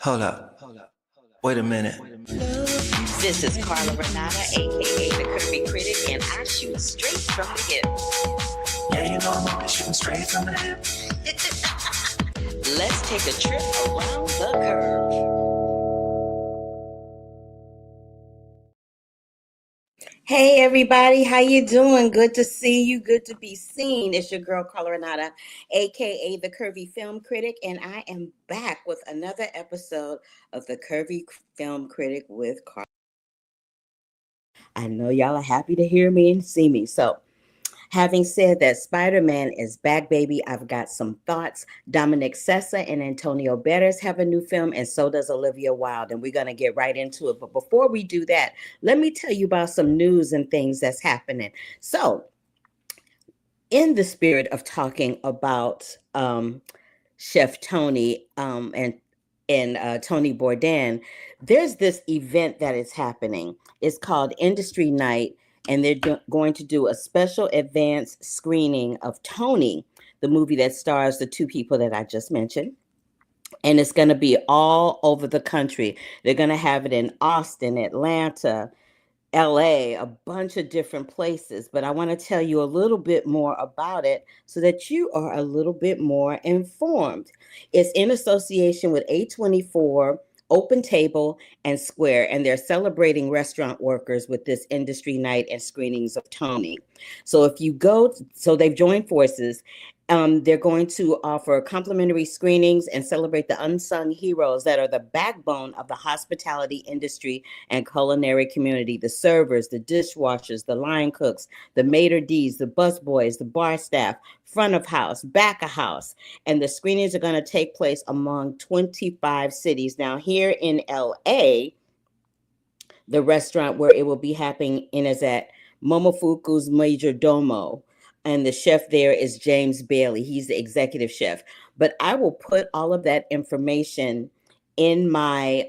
Hold up. Wait a minute. This is Carla Renata, aka the Curvy Critic, and I shoot straight from the hip. Yeah, you know I'm always shooting straight from the hip. Let's take a trip around the curve. Hey everybody, how you doing? Good to see you, good to be seen. It's your girl Carla Renata, aka the Curvy Film Critic, and I am back with another episode of the Curvy Film Critic with Carla. I know y'all are happy to hear me and see me. So, having said that, Spider-Man is back, baby. I've got some thoughts. Dominic Sessa and Antonio Banderas have a new film, and so does Olivia Wilde. And we're going to get right into it. But before we do that, let me tell you about some news and things that's happening. So, in the spirit of talking about Chef Tony and Tony Bourdain, there's this event that is happening. It's called Industry Night, and they're going to do a special advance screening of Tony, the movie that stars the two people that I just mentioned. And it's going to be all over the country. They're going to have it in Austin, Atlanta, LA, a bunch of different places, but I want to tell you a little bit more about it so that you are a little bit more informed. It's in association with A24, Open Table, and Square, and they're celebrating restaurant workers with this industry night and screenings of Tony. So if you go, so they've joined forces. They're going to offer complimentary screenings and celebrate the unsung heroes that are the backbone of the hospitality industry and culinary community: the servers, the dishwashers, the line cooks, the maitre d's, the busboys, the bar staff, front of house, back of house. And the screenings are going to take place among 25 cities. Now, here in LA, the restaurant where it will be happening in is at Momofuku's Major Domo. And the chef there is James Bailey. He's the executive chef. But I will put all of that information in my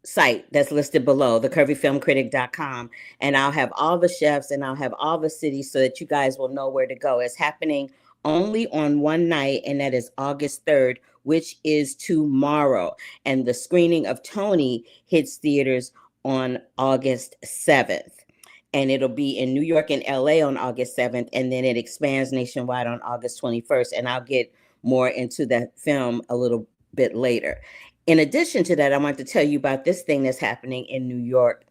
site that's listed below, thecurvyfilmcritic.com, and I'll have all the chefs and I'll have all the cities so that you guys will know where to go. It's happening only on one night, and that is August 3rd, which is tomorrow. And the screening of Tony hits theaters on August 7th. And it'll be in New York and LA on August 7th, and then it expands nationwide on August 21st. And I'll get more into that film a little bit later. In addition to that, I want to tell you about this thing that's happening in New York.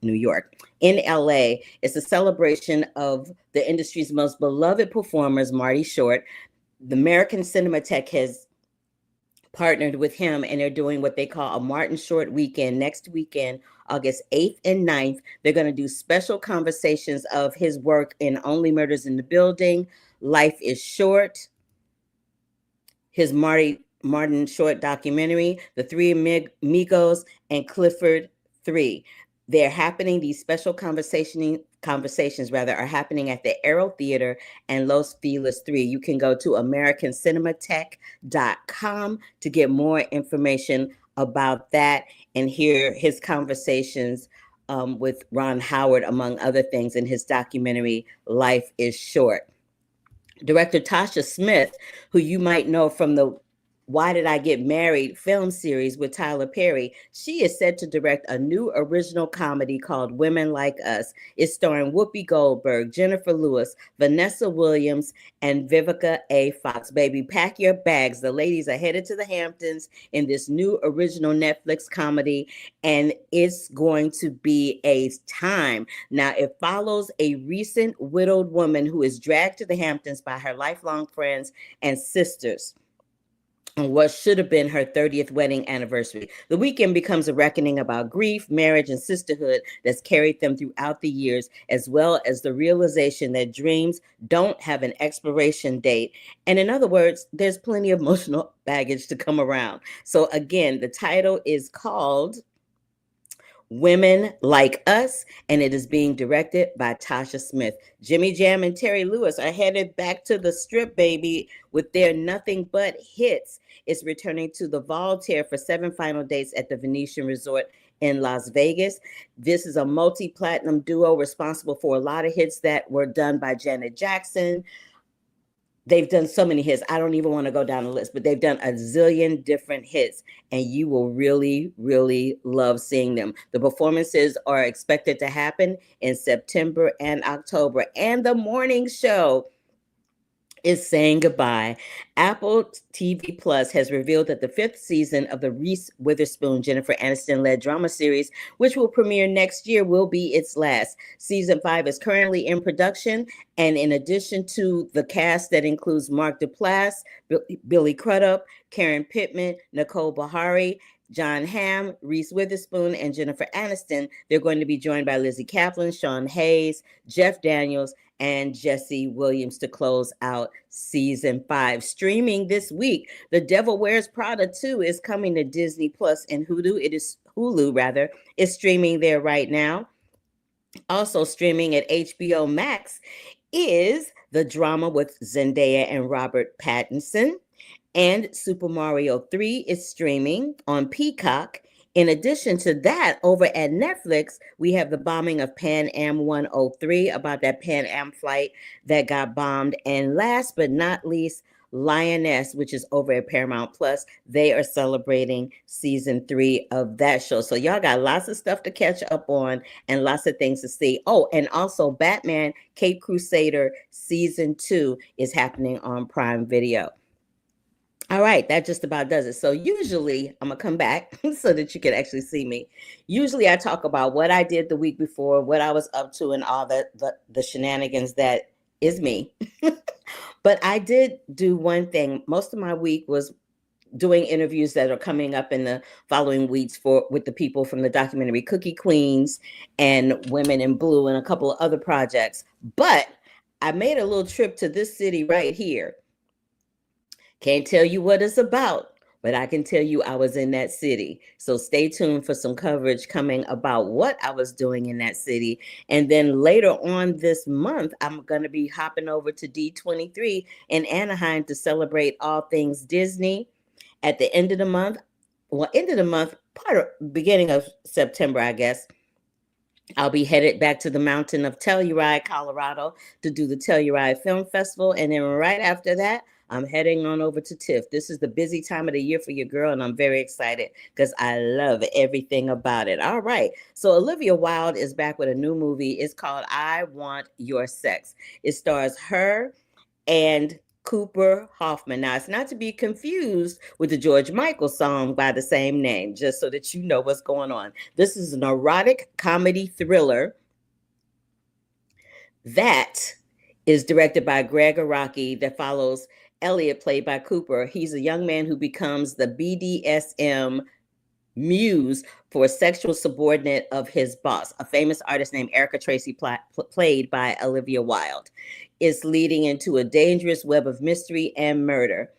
In LA, it's a celebration of the industry's most beloved performers, Marty Short. The American Cinematheque has partnered with him, and they're doing what they call a Martin Short weekend next weekend, August 8th and 9th. They're going to do special conversations of his work in Only Murders in the Building, Life is Short, his Martin Short documentary, The Three Amigos, and Clifford 3. They're happening, these special conversations are happening at the Arrow Theater and Los Feliz 3. You can go to americancinematheque.com to get more information about that and hear his conversations with Ron Howard, among other things, in his documentary, Life is Short. Director Tasha Smith, who you might know from the Why Did I Get Married film series with Tyler Perry, she is set to direct a new original comedy called Women Like Us. It's starring Whoopi Goldberg, Jennifer Lewis, Vanessa Williams, and Vivica A. Fox. Baby, pack your bags. The ladies are headed to the Hamptons in this new original Netflix comedy, and it's going to be a time. Now, it follows a recent widowed woman who is dragged to the Hamptons by her lifelong friends and sisters on what should have been her 30th wedding anniversary. The weekend becomes a reckoning about grief, marriage, and sisterhood that's carried them throughout the years, as well as the realization that dreams don't have an expiration date. And in other words, there's plenty of emotional baggage to come around. So again, the title is called Women Like Us, and it is being directed by Tasha Smith. Jimmy Jam and Terry Lewis are headed back to the Strip, baby, with their Nothing But Hits. It's returning to the Voltaire for 7 final dates at the Venetian Resort in Las Vegas. This is a multi-platinum duo responsible for a lot of hits that were done by Janet Jackson, they've done so many hits. I don't even want to go down the list, but they've done a zillion different hits, and you will really, really love seeing them. The performances are expected to happen in September and October, and the morning show is saying goodbye. Apple TV Plus has revealed that the fifth season of the Reese Witherspoon, Jennifer Aniston-led drama series, which will premiere next year, will be its last. Season 5 is currently in production, and in addition to the cast that includes Mark Duplass, Billy Crudup, Karen Pittman, Nicole Bahari, John Hamm, Reese Witherspoon, and Jennifer Aniston, they're going to be joined by Lizzie Kaplan, Sean Hayes, Jeff Daniels, and Jesse Williams to close out season 5. Streaming this week, The Devil Wears Prada 2 is coming to Disney Plus and Hulu. It is Hulu rather. It's streaming there right now. Also streaming at HBO Max is the drama with Zendaya and Robert Pattinson. And Super Mario 3 is streaming on Peacock. In addition to that, over at Netflix, we have the bombing of Pan Am 103, about that Pan Am flight that got bombed. And last but not least, Lioness, which is over at Paramount Plus. They are celebrating season 3 of that show. So y'all got lots of stuff to catch up on and lots of things to see. Oh, and also Batman Caped Crusader season 2 is happening on Prime Video. All right, that just about does it. So usually I'm gonna come back so that you can actually see me. Usually I talk about what I did the week before, what I was up to, and all the shenanigans that is me. But I did do one thing. Most of my week was doing interviews that are coming up in the following weeks with the people from the documentary Cookie Queens and Women in Blue and a couple of other projects. But I made a little trip to this city right here. Can't tell you what it's about, but I can tell you I was in that city. So stay tuned for some coverage coming about what I was doing in that city. And then later on this month, I'm going to be hopping over to D23 in Anaheim to celebrate all things Disney. At the end of the month, beginning of September, I guess, I'll be headed back to the mountain of Telluride, Colorado to do the Telluride Film Festival. And then right after that, I'm heading on over to TIFF. This is the busy time of the year for your girl, and I'm very excited because I love everything about it. All right. So Olivia Wilde is back with a new movie. It's called I Want Your Sex. It stars her and Cooper Hoffman. Now, it's not to be confused with the George Michael song by the same name, just so that you know what's going on. This is an erotic comedy thriller that is directed by Greg Araki that follows Elliot, played by Cooper. He's a young man who becomes the BDSM muse for a sexual subordinate of his boss, a famous artist named Erica Tracy, played by Olivia Wilde. It's leading into a dangerous web of mystery and murder.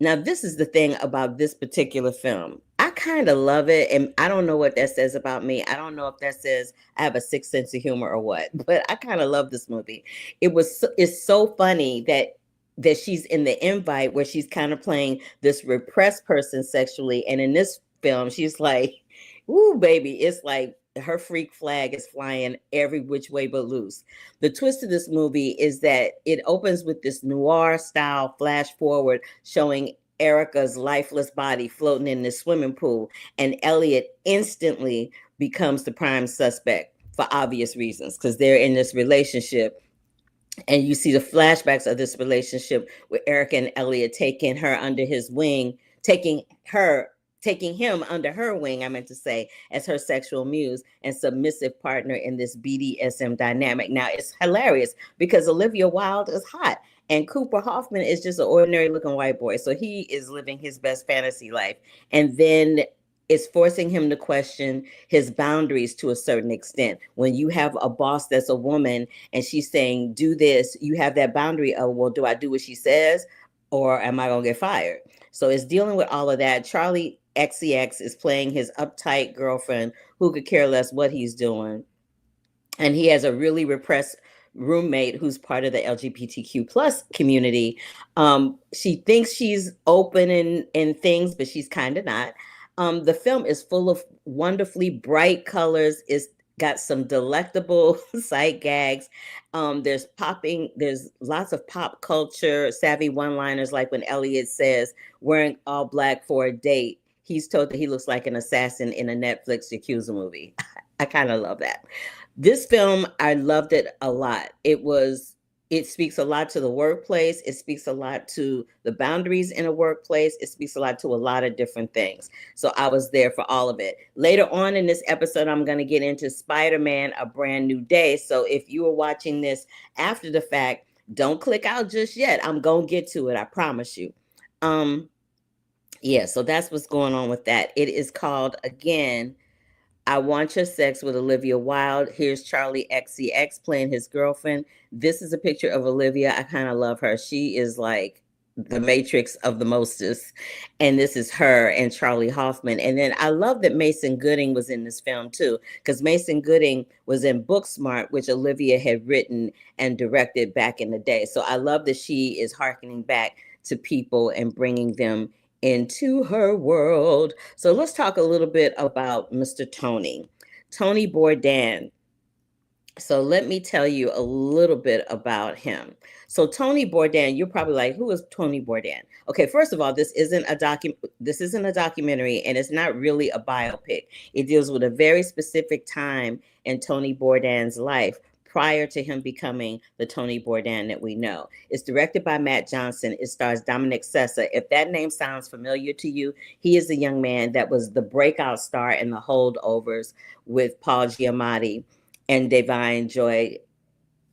Now, this is the thing about this particular film. I kind of love it, and I don't know what that says about me. I don't know if that says I have a sixth sense of humor or what, but I kind of love this movie. It's so funny that she's in the invite where she's kind of playing this repressed person sexually. And in this film, she's like, ooh, baby, it's like her freak flag is flying every which way but loose. The twist of this movie is that it opens with this noir style flash forward showing Erica's lifeless body floating in this swimming pool. And Elliot instantly becomes the prime suspect for obvious reasons because they're in this relationship. And you see the flashbacks of this relationship with Erica and Elliot taking her under his wing, taking him under her wing, I meant to say, as her sexual muse and submissive partner in this BDSM dynamic. Now, it's hilarious because Olivia Wilde is hot and Cooper Hoffman is just an ordinary looking white boy. So he is living his best fantasy life. And then it's forcing him to question his boundaries to a certain extent. When you have a boss that's a woman and she's saying, do this, you have that boundary of, well, do I do what she says or am I going to get fired? So it's dealing with all of that. Charlie XCX is playing his uptight girlfriend who could care less what he's doing. And he has a really repressed roommate who's part of the LGBTQ plus community. She thinks she's open in things, but she's kind of not. The film is full of wonderfully bright colors. got some delectable sight gags. There's lots of pop culture savvy one-liners, like when Elliot says, wearing all black for a date. He's told that he looks like an assassin in a Netflix Yakuza movie. I kind of love that. This film, I loved it a lot. It speaks a lot to the workplace. It speaks a lot to the boundaries in a workplace. It speaks a lot to a lot of different things. So I was there for all of it. Later on in this episode, I'm going to get into Spider-Man: A Brand New Day. So if you are watching this after the fact, don't click out just yet. I'm going to get to it. I promise you. Yeah, so that's what's going on with that. It is called, again, I Want Your Sex with Olivia Wilde. Here's Charlie XCX playing his girlfriend. This is a picture of Olivia. I kind of love her. She is like the matrix of the mostest. And this is her and Charlie Hoffman. And then I love that Mason Gooding was in this film too, because Mason Gooding was in Booksmart, which Olivia had written and directed back in the day. So I love that she is hearkening back to people and bringing them into her world. So let's talk a little bit about Mr. Tony Bourdain. So let me tell you a little bit about him. So Tony Bourdain, you're probably like, who is Tony Bourdain? Okay, first of all, this isn't a documentary, and it's not really a biopic. It deals with a very specific time in Tony Bourdain's life prior to him becoming the Tony Bourdain that we know. It's directed by Matt Johnson. It stars Dominic Sessa. If that name sounds familiar to you, he is the young man that was the breakout star in The Holdovers with Paul Giamatti and Divine Joy.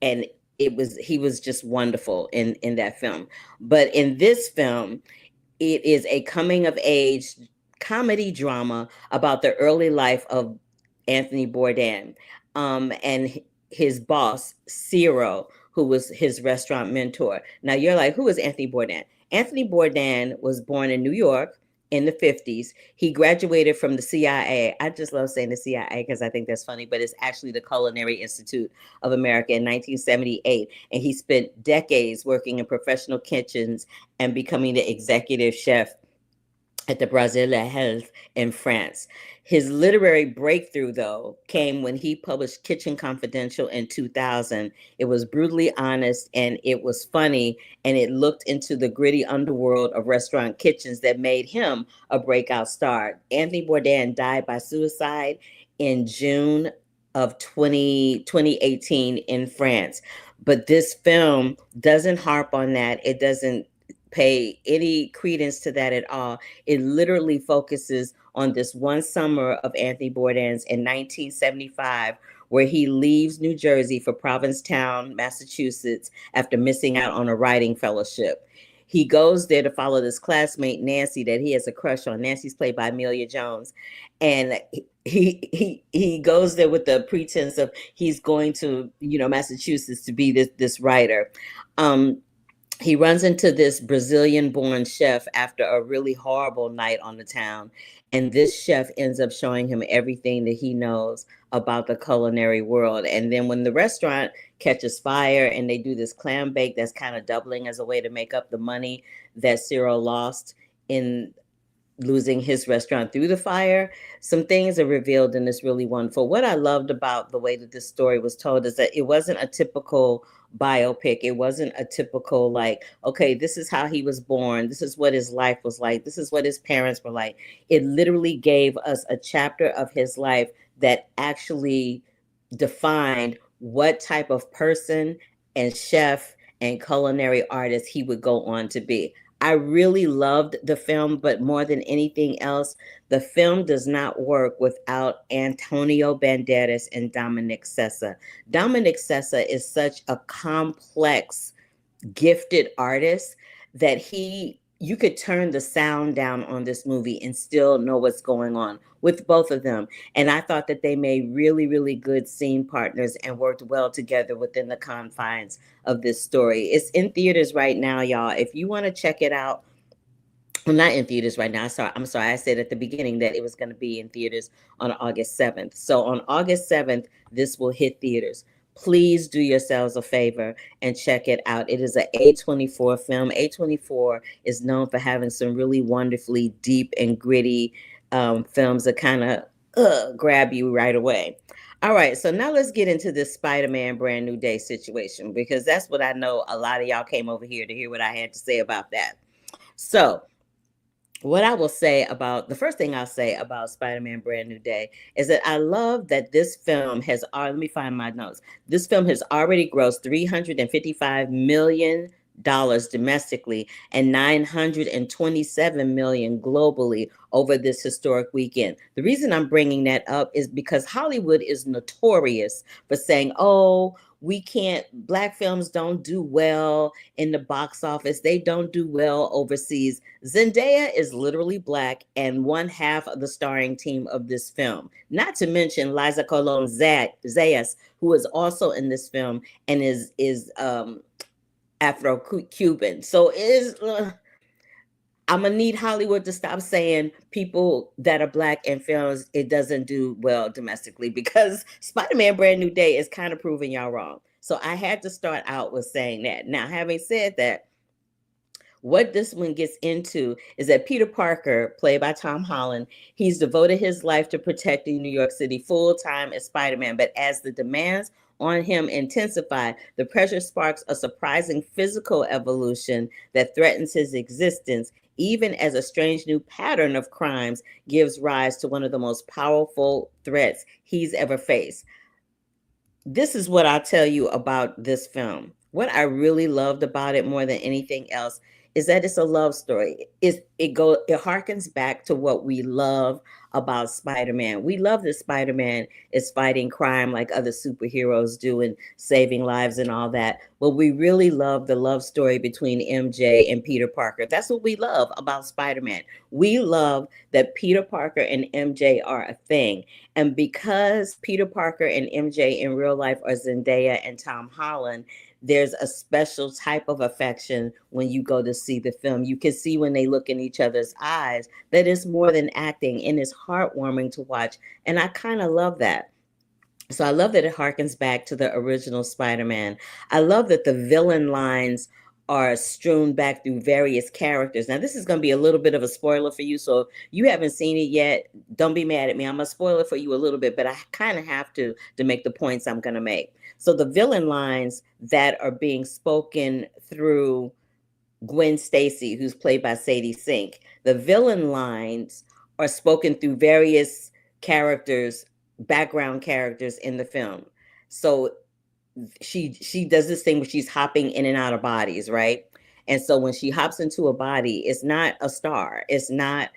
And he was just wonderful in that film. But in this film, it is a coming of age comedy drama about the early life of Anthony Bourdain, and his boss, Ciro, who was his restaurant mentor. Now you're like, who is Anthony Bourdain? Anthony Bourdain was born in New York in the 50s. He graduated from the CIA. I just love saying the CIA because I think that's funny, but it's actually the Culinary Institute of America in 1978. And he spent decades working in professional kitchens and becoming the executive chef at the Brasil La Health in France. His literary breakthrough, though, came when he published Kitchen Confidential in 2000. It was brutally honest and it was funny, and it looked into the gritty underworld of restaurant kitchens that made him a breakout star. Anthony Bourdain died by suicide in June of 2018 in France. But this film doesn't harp on that. It doesn't pay any credence to that at all. It literally focuses on this one summer of Anthony Bourdain's in 1975, where he leaves New Jersey for Provincetown, Massachusetts, after missing out on a writing fellowship. He goes there to follow this classmate, Nancy, that he has a crush on. Nancy's played by Amelia Jones. And he goes there with the pretense of he's going to, Massachusetts to be this writer. He runs into this Brazilian-born chef after a really horrible night on the town. And this chef ends up showing him everything that he knows about the culinary world. And then when the restaurant catches fire and they do this clam bake that's kind of doubling as a way to make up the money that Cyril lost in losing his restaurant through the fire, some things are revealed in this really wonderful. What I loved about the way that this story was told is that it wasn't a typical biopic. It wasn't a typical, like, okay, this is how he was born. This is what his life was like. This is what his parents were like. It literally gave us a chapter of his life that actually defined what type of person and chef and culinary artist he would go on to be. I really loved the film, but more than anything else, the film does not work without Antonio Banderas and Dominic Sessa. Dominic Sessa is such a complex, gifted artist that you could turn the sound down on this movie and still know what's going on with both of them. And I thought that they made really, really good scene partners and worked well together within the confines of this story. It's in theaters right now, y'all. If you want to check it out, well, not in theaters right now. I'm sorry. I said at the beginning that it was going to be in theaters on August 7th. So on August 7th, this will hit theaters. Please do yourselves a favor and check it out. It is an A24 film. A24 is known for having some really wonderfully deep and gritty films that kind of grab you right away. All right, so now let's get into this Spider-Man Brand New Day situation, because that's what I know a lot of y'all came over here to hear what I had to say about that. So, what I will say about the first thing I'll say about Spider-Man Brand New Day is that I love that this film has, let me find my notes. This film has already grossed $355 million domestically and 927 million globally over this historic weekend. The reason I'm bringing that up is because Hollywood is notorious for saying, oh, we can't, black films don't do well in the box office. They don't do well overseas. Zendaya is literally black and one half of the starring team of this film. Not to mention Liza Colon Zayas, who is also in this film and is Afro-Cuban. So I'm gonna need Hollywood to stop saying people that are black in films, it doesn't do well domestically, because Spider-Man Brand New Day is kind of proving y'all wrong. So I had to start out with saying that. Now, having said that, what this one gets into is that Peter Parker, played by Tom Holland, he's devoted his life to protecting New York City full time as Spider-Man. But as the demands on him intensify, the pressure sparks a surprising physical evolution that threatens his existence, even as a strange new pattern of crimes gives rise to one of the most powerful threats he's ever faced. This is what I'll tell you about this film. What I really loved about it more than anything else is that it's a love story. It harkens back to what we love about Spider-Man. We love that Spider-Man is fighting crime like other superheroes do and saving lives and all that. But we really love the love story between MJ and Peter Parker. That's what we love about Spider-Man. We love that Peter Parker and MJ are a thing. And because Peter Parker and MJ in real life are Zendaya and Tom Holland, there's a special type of affection when you go to see the film. You can see when they look in each other's eyes that it's more than acting, and it's heartwarming to watch. And I kind of love that. So I love that it harkens back to the original Spider-Man. I love that the villain lines are strewn back through various characters. Now, this is going to be a little bit of a spoiler for you. So if you haven't seen it yet, don't be mad at me. I'm going to spoil it for you a little bit, but I kind of have to make the points I'm going to make. So the villain lines that are being spoken through Gwen Stacy, who's played by Sadie Sink, the villain lines are spoken through various characters, background characters in the film. So she does this thing where she's hopping in and out of bodies, right? And so when she hops into a body, it's not a star. It's not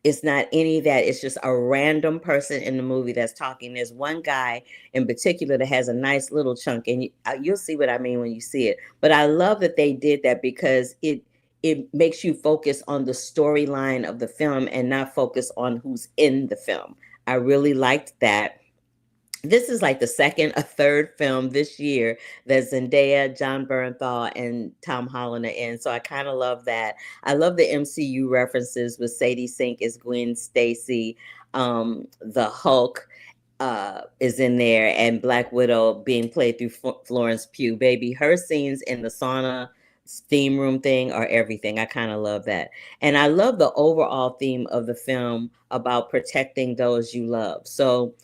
any of that. It's just a random person in the movie that's talking. There's one guy in particular that has a nice little chunk, and you'll see what I mean when you see it. But I love that they did that because it makes you focus on the storyline of the film and not focus on who's in the film. I really liked that. This is like the second or third film this year that Zendaya, John Bernthal, and Tom Holland are in. So I kind of love that. I love the MCU references with Sadie Sink as Gwen Stacy. The Hulk is in there, and Black Widow being played through Florence Pugh. Baby, her scenes in the sauna steam room thing are everything. I kind of love that. And I love the overall theme of the film about protecting those you love. So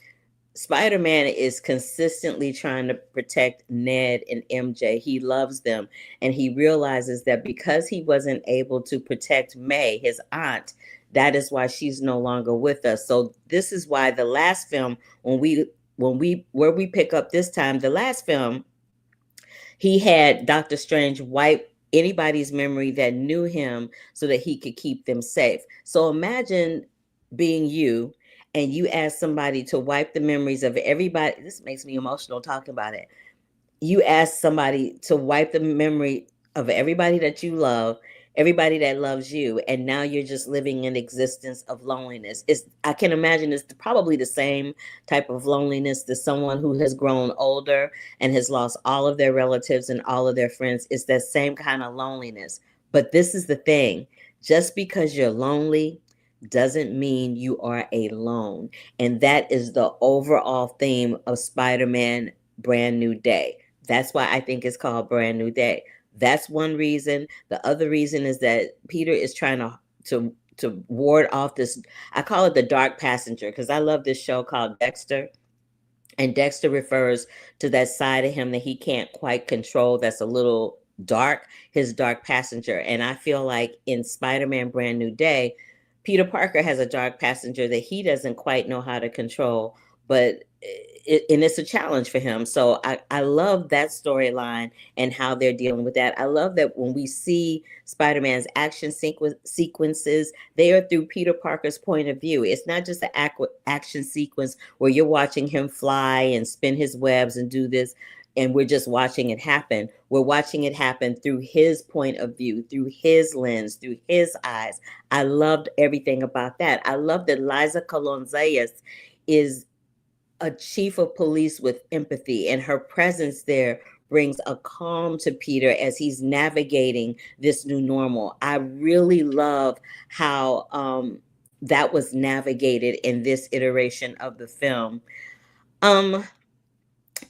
Spider-Man is consistently trying to protect Ned and MJ. He loves them, and he realizes that because he wasn't able to protect May, his aunt, that is why she's no longer with us. So this is why the last film, where we pick up this time, the last film, he had Doctor Strange wipe anybody's memory that knew him so that he could keep them safe. So imagine being you and you ask somebody to wipe the memories of everybody. This makes me emotional talking about it. You ask somebody to wipe the memory of everybody that you love, everybody that loves you, and now you're just living in existence of loneliness. I can imagine it's probably the same type of loneliness to someone who has grown older and has lost all of their relatives and all of their friends. It's that same kind of loneliness. But this is the thing. Just because you're lonely doesn't mean you are alone. And that is the overall theme of Spider-Man Brand New Day. That's why I think it's called Brand New Day. That's one reason. The other reason is that Peter is trying to ward off this. I call it the dark passenger because I love this show called Dexter. And Dexter refers to that side of him that he can't quite control, that's a little dark, his dark passenger. And I feel like in Spider-Man Brand New Day, Peter Parker has a dark passenger that he doesn't quite know how to control, but and it's a challenge for him. So I love that storyline and how they're dealing with that. I love that when we see Spider-Man's action sequences, they are through Peter Parker's point of view. It's not just an action sequence where you're watching him fly and spin his webs and do this, and we're just watching it happen. We're watching it happen through his point of view, through his lens, through his eyes. I loved everything about that. I love that Liza Colon-Zayas is a chief of police with empathy, and her presence there brings a calm to Peter as he's navigating this new normal. I really love how that was navigated in this iteration of the film.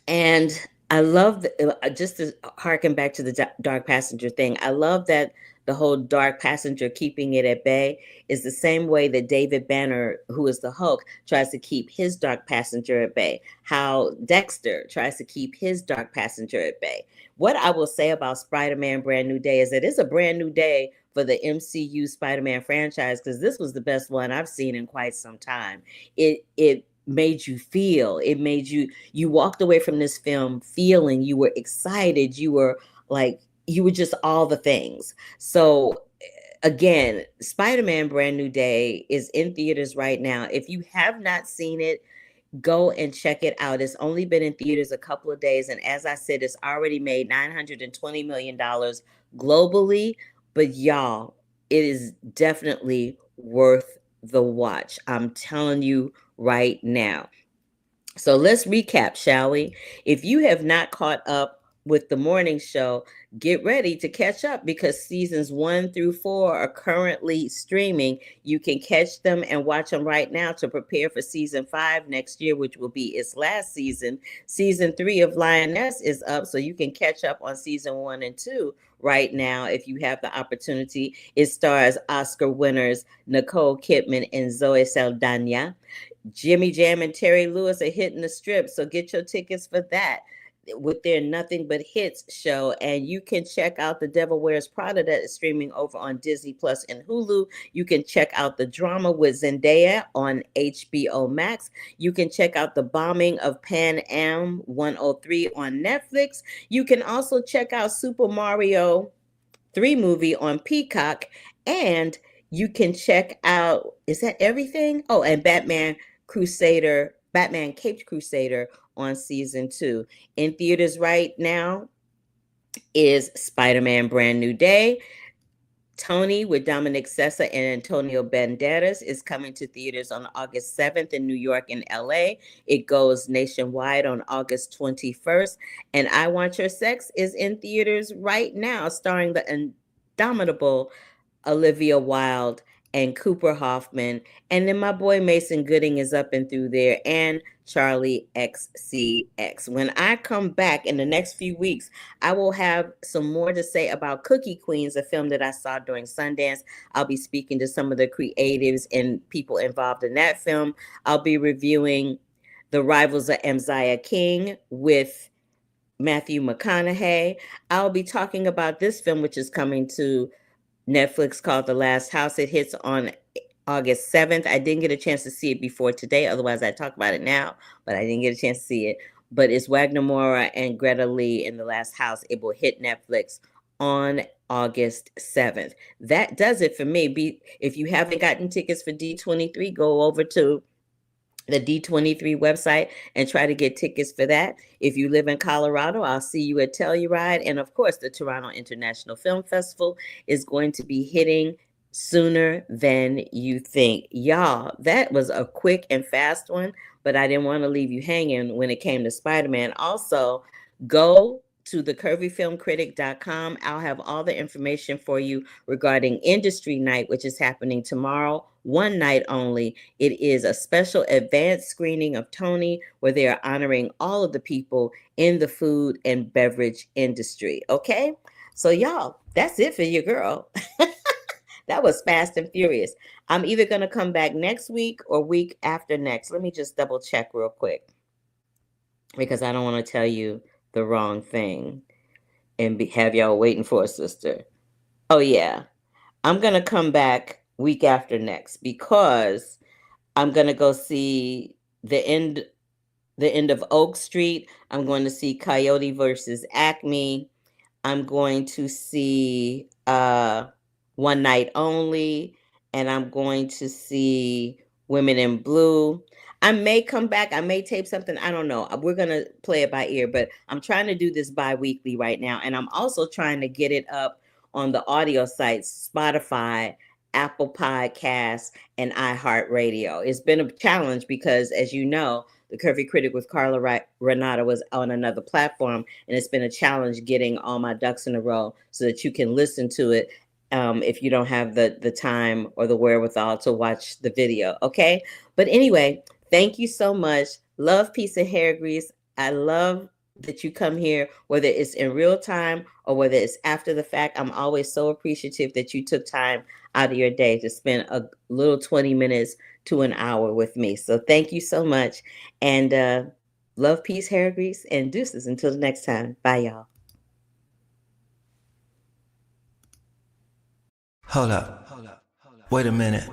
And I love just to harken back to the dark passenger thing. I love that the whole dark passenger keeping it at bay is the same way that David Banner, who is the Hulk, tries to keep his dark passenger at bay. How Dexter tries to keep his dark passenger at bay. What I will say about Spider-Man Brand New Day is that it's a brand new day for the MCU Spider-Man franchise, because this was the best one I've seen in quite some time. It made you feel, you walked away from this film feeling, you were excited, you were just all the things. So again, Spider-Man Brand New Day is in theaters right now. If you have not seen it, go and check it out. It's only been in theaters a couple of days, and as I said, it's already made $920 million globally. But y'all, it is definitely worth the watch. I'm telling you right now. So let's recap, shall we? If you have not caught up with the morning show, get ready to catch up, because seasons 1 through 4 are currently streaming. You can catch them and watch them right now to prepare for season 5 next year, which will be its last season. Season 3 of Lioness is up, so you can catch up on season 1 and 2 right now if you have the opportunity. It stars Oscar winners Nicole Kidman and Zoe Saldana. Jimmy Jam and Terry Lewis are hitting the strip, so get your tickets for that with their Nothing But Hits show. And you can check out The Devil Wears Prada that is streaming over on Disney Plus and Hulu. You can check out The Drama with Zendaya on HBO Max. You can check out The Bombing of Pan Am 103 on Netflix. You can also check out Super Mario 3 movie on Peacock, and you can check out, is that everything? Oh, and Batman Caped Crusader on season 2. In theaters right now is Spider-Man Brand New Day. Tony with Dominic Sessa and Antonio Banderas is coming to theaters on August 7th in New York and LA. It goes nationwide on August 21st. And I Want Your Sex is in theaters right now, starring the indomitable Olivia Wilde and Cooper Hoffman. And then my boy Mason Gooding is up and through there, and Charlie XCX. When I come back in the next few weeks, I will have some more to say about Cookie Queens, a film that I saw during Sundance. I'll be speaking to some of the creatives and people involved in that film. I'll be reviewing The Rivals of Mziah King with Matthew McConaughey. I'll be talking about this film, which is coming to Netflix, called The Last House. It hits on August 7th. I didn't get a chance to see it before today. Otherwise, I'd talk about it now, but I didn't get a chance to see it. But it's Wagner Moura and Greta Lee in The Last House. It will hit Netflix on August 7th. That does it for me. If you haven't gotten tickets for D23, go over to the D23 website and try to get tickets for that. If you live in Colorado, I'll see you at Telluride. And of course, the Toronto International Film Festival is going to be hitting sooner than you think. Y'all, that was a quick and fast one, but I didn't want to leave you hanging when it came to Spider-Man. Also, go to thecurvyfilmcritic.com. I'll have all the information for you regarding Industry Night, which is happening tomorrow, one night only. It is a special advanced screening of Tony, where they are honoring all of the people in the food and beverage industry. Okay? So y'all, that's it for your girl. That was fast and furious. I'm either going to come back next week or week after next. Let me just double check real quick because I don't want to tell you the wrong thing and have y'all waiting for a sister. Oh, yeah. I'm going to come back week after next because I'm going to go see the end of Oak Street. I'm going to see Coyote versus Acme. I'm going to see One Night Only, and I'm going to see Women in Blue. I may come back. I may tape something. I don't know. We're going to play it by ear, but I'm trying to do this bi-weekly right now. And I'm also trying to get it up on the audio sites, Spotify, Apple Podcasts, and iHeartRadio. It's been a challenge because, as you know, the Curvy Critic with Carla Renata was on another platform, and it's been a challenge getting all my ducks in a row so that you can listen to it if you don't have the time or the wherewithal to watch the video, okay? But anyway, thank you so much. Love, peace, and hair grease. I love that you come here, whether it's in real time or whether it's after the fact. I'm always so appreciative that you took time out of your day to spend a little 20 minutes to an hour with me. So thank you so much. And love, peace, hair grease, and deuces until the next time. Bye, y'all. Hold up. Wait a minute.